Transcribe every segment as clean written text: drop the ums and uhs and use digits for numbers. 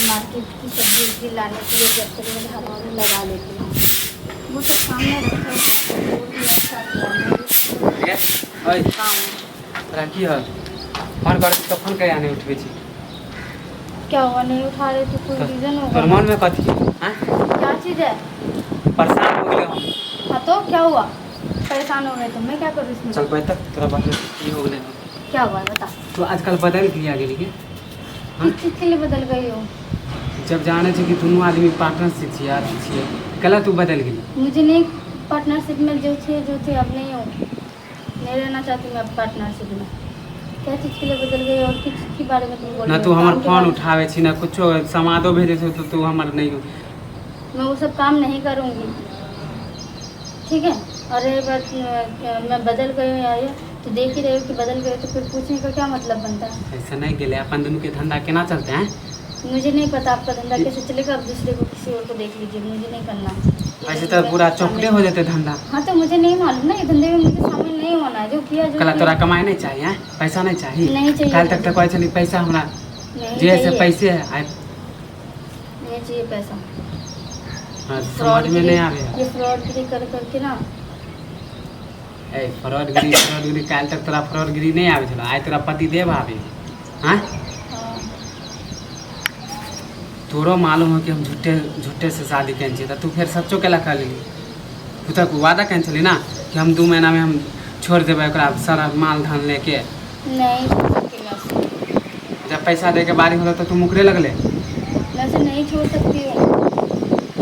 Market की सब्जी लाने के लिए जब तक मेरे हाथों में लगा लेती हूँ। वो तो सामने रखे राखी है फोन कर तो फोन कया नहीं उठबे छी क्या हुआ, नहीं उठा रहे तो कोई रीजन होगा। तोर मन में कथी हां क्या चीज़ है? परेशान हो गए हम। हाँ तो क्या हुआ, परेशान हो गए तो मैं क्या करूँ इसमें? चल पे तक तेरा बात ये हो गए क्या हुआ बता। तो आजकल बदल गया गेली के किस चीज़ के लिए बदल गई हो? जब जाने छी कि दोनों आदमी पार्टनरशिप छी यार छी कला तू बदल गेली। मुझे नहीं पार्टनरशिप में जो थे अब नहीं हो, नहीं रहना चाहती मैं अब पार्टनरशिप में। क्या चीज़ के लिए बदल गई और किस चीज़ के बारे में तुम बोल रहे हो? ना तू हमार फोन उठावे छी ना कुछो समादो भेजे छी तो तू हमार नहीं मैं वो सब काम नहीं करूँगी, ठीक है। और ये बात मैं बदल गई हूँ यार, तो देख ही रहे हो कि बदल गए, तो फिर पूछने का क्या मतलब बनता है? ऐसा नहीं गेले अपन दोनों के धंधा केना चलते हैं। मुझे नहीं पता आपका धंधा कैसे चलेगा, अब दूसरे को किसी और को देख लीजिए, मुझे नहीं करना। ऐसे तो पूरा चौपटे हो जाते धंधा। हाँ तो मुझे नहीं मालूम ना, ये धंधे में मुझे शामिल नहीं होना है। जो किया जो कला तोरा कमाई नहीं चाहिए हैं? पैसा नहीं चाहिए? नहीं चाहिए। कल तक तो कोई चली पैसा हमरा नहीं जैसे चाहिए। पैसे है नहीं चाहिए पैसा। समझ में नहीं आवे। ये फ्रॉडगिरी कर करके ना, ए फ्रॉडगिरी कल तक तोरा फ्रॉडगिरी नहीं आवे छला, आज तोरा पति देव आवे हैं। हाँ, तोरो मालूम हो कि हम झूठे से शादी कैन छी, तू फिर सच्चो केला कर लेली। तू तक वादा कैन छली ना कि हम 2 महीना में हम छोड़ देबै ओकरा सारा माल धान लेके। नहीं छोड़ सकती मैं उसे। जब पैसा दे के बारी होला तो तू मुकरे लगले। मैं उसे नहीं छोड़ सकती हूँ,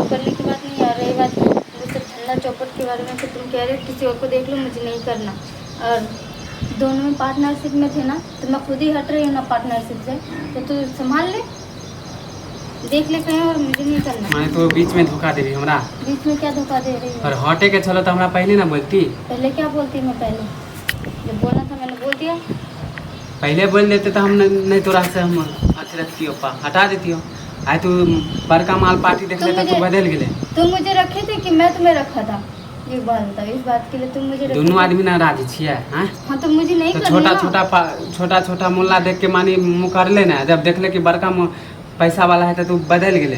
करने की बात नहीं आ रही। बात वो सब ठंडा चौपट के बारे में तो तुम कह रहे हो किसी और को देख लो, मुझे नहीं करना। और दोनों में पार्टनरशिप में थे ना, तो मैं खुद ही हट रही हूँ ना पार्टनरशिप से, तो तू संभाल ले, देख ले कहीं, और मुझे नहीं करना। माने तो बीच में धोखा देबी हमरा। बीच में क्या धोखा दे रही और है? हटे के चलो तो हमरा पहले ना बोलती। पहले क्या बोलती मैं? पहले जब बोलना था मैंने बोल दिया। पहले बोल देते तो हम नहीं तोरा से हम अथी रखती हटा देती हो। आज तू बड़का माल पार्टी देख लेता तू बदल गेले। तुम मुझे रखे थे कि मैं तुम्हें रखा था? ये बात बताओ, इस बात के लिए तुम मुझे रखे दोनों थे? आदमी नाराज छिए हैं। हाँ तो मुझे नहीं तो करना छोटा मुल्ला देख के मानी मुँह कर ले ना, जब देख ले कि बड़का पैसा वाला है तो तू बदल गेले।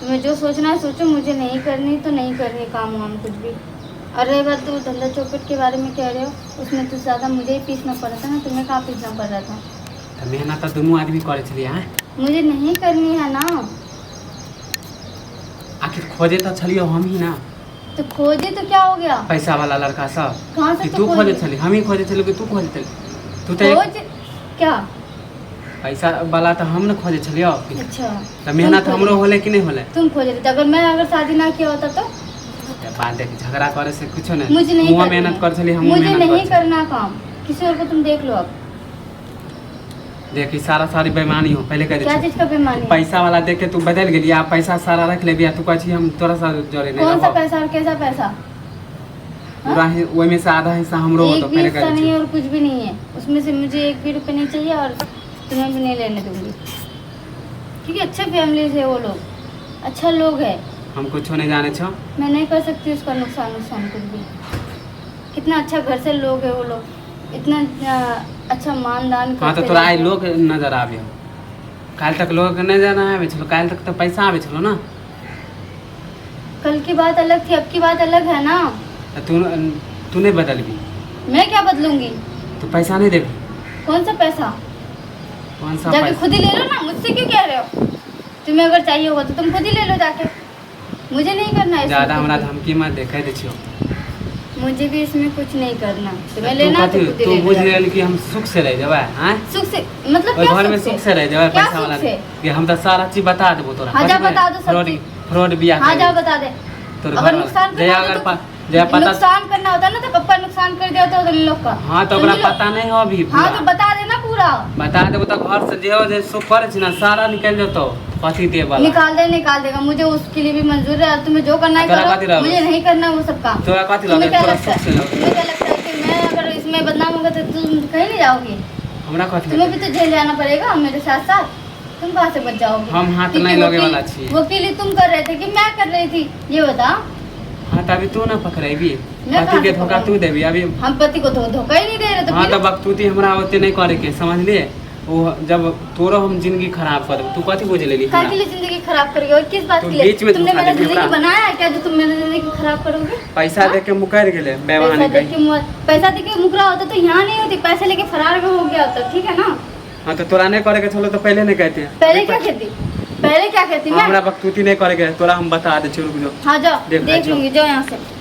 तुम्हें जो सोचना है सोचो, मुझे नहीं करनी तो नहीं करनी काम वाम कुछ भी। और रही बात तू धंधा चौपट के बारे में कह रहे हो, उसमें तो ज़्यादा मुझे ही पीसना पड़ा था ना, तुम्हें कहाँ पीसना पड़ रहा था? तो मेहनत तो दोनों आदमी करे छलिए हैं। मुझे नहीं करनी है ना। आखिर खोजे तो छलियो हम ही ना। तो खोजे तो क्या हो गया? पैसा वाला लड़का सब कहाँ से कि तो तू खोजे खोजे? छली, हम ही खोजे छलियो कि तू खोजे छली? तू तो खोज क्या? पैसा वाला तो हम न खोजे छलियो। अच्छा तो मेहनत हमरो होले कि नहीं होले? तुम खोजे थे। अगर शादी ना किया होता तो? बात देख, झगड़ा करे से कुछ नहीं। मुझे नहीं मुँह करना मेहनत है। कर छली, हम मुझे मेहनत नहीं कर करना काम, किसी और को तुम देख लो। अब देखी सारी बेईमानी हो पहले कर क्या चीज का बेईमानी? पैसा वाला देख के तू बदल गेली, आप पैसा सारा रख ले बिया, तू कहछी हम तोरा सा जोड़े नहीं कौन सा रहब। पैसा और कैसा पैसा? पूरा ओई में से आधा हिस्सा हमरो हो एक तो भी पहले हिस्सा कर नहीं है और कुछ भी नहीं है उसमें से। मुझे 1 भी रुपये नहीं चाहिए और तुम्हें भी नहीं लेने दूंगी, क्योंकि अच्छे फैमिली से वो लोग, अच्छा लोग है। हम कुछ नहीं जाने छो। मैं नहीं कर सकती उसका नुकसान कुछ भी। कितना अच्छा घर से लोग है वो लोग, इतना अच्छा मानदान हाँ तो करते तोरा आई रहते हैं। लोग नजर आवे हो। काल तक लोग नहीं जाना आवे छलो, काल तक तो पैसा आवे छलो ना। कल की बात अलग थी, अब की बात अलग है ना। तू नहीं बदलबी। मैं क्या बदलूंगी? तू पैसा नहीं देबी। कौन सा पैसा? कौन सा जाके पैसा? खुद ही ले लो ना, मुझसे क्यों कह रहे हो? तुम्हें अगर चाहिए होगा तो तुम खुद ही ले लो जाके, मुझे नहीं करना है इसमें ज्यादा कुछ हमरा भी। धमकी मत दे, कह दे छियो। मुझे भी इसमें कुछ नहीं करना। तुम्हें तू लेना है तो कहती खुद ही तू ले लो बुझ जाके। गेल कि हम सुख से रह जाबे हैं। सुख से मतलब ओइ क्या? घर में सुख से रह जाबे क्या पैसा सुख वाला से? कि हम तो सारा चीज बता देबो तोरा। हाँ, जा बता दो सब चीज। फ्रॉड बिया हाँ जा बता दे। तोर अगर घर नुकसान जया करना अगर होता तो जया पता नुकसान करना होता ना तो कब का नुकसान कर दिया होता उन लोग का। हाँ तो ओकरा समझ लो। पता नहीं हो अभी हाँ पूरा। तो बता देना पूरा। बता देबो तो घर से जे सुख करे छी ना सारा निकल जतो पति देव वाला। निकाल देगा, मुझे उसके लिए भी मंजूर है। तुम्हें जो करना है तोरा कथी करो, रहबे? मुझे नहीं करना वो सब काम। तोरा कथी तुम्हें लगे क्या तोरा लगता सुख से है? लगे? तुम्हें क्या लगता है कि मैं अगर इसमें बदनाम होगा तो तुम कहीं नहीं जाओगी? हमरा कथी तुम्हें लगे? भी तो जेल जाना पड़ेगा मेरे साथ साथ। तुम कहाँ से बच जाओगे? हम हाथ क्योंकि नहीं लगे वाला वकील- छी। वकीली तुम कर रहे थे कि मैं कर रही थी, ये बता। हाँ तो अभी तू ना पकड़ेबी, मैं पति के कहाँ धोखा से तू देबी अभी। हम पति को धोखा ही नहीं दे रहे तो हाँ फिर? तो बकतूती हमरा ओते नहीं करे के, समझ लिए। वो जब तोरो हम जिंदगी खराब कर देब, तू कथी बुझ लेली काय हमरा? के लिए जिंदगी खराब करोगे और किस बात तुम के लिए? बीच में तुमने धोखा मेरा देके जिंदगी हमरा- बनाया है क्या जो तुम मेरी जिंदगी खराब करोगे? पैसा हाँ? दे के मुकर गेले पैसा बेवानी दे कहीं। के पैसा दे के मुकरा होता तो यहाँ नहीं होती, पैसे लेके फरार हो गया होता, ठीक है ना? हाँ तो तोरा नहीं करे के चलो तो पहले नहीं कहते हैं। पहले क्या कहती? पहले क्या कहती मैं? हमरा बकतूती नहीं करे के, तोरा हम बता दे, रुक जाओ। हाँ जाओ देख देख जाओ। लूंगी, जाओ यहाँ से।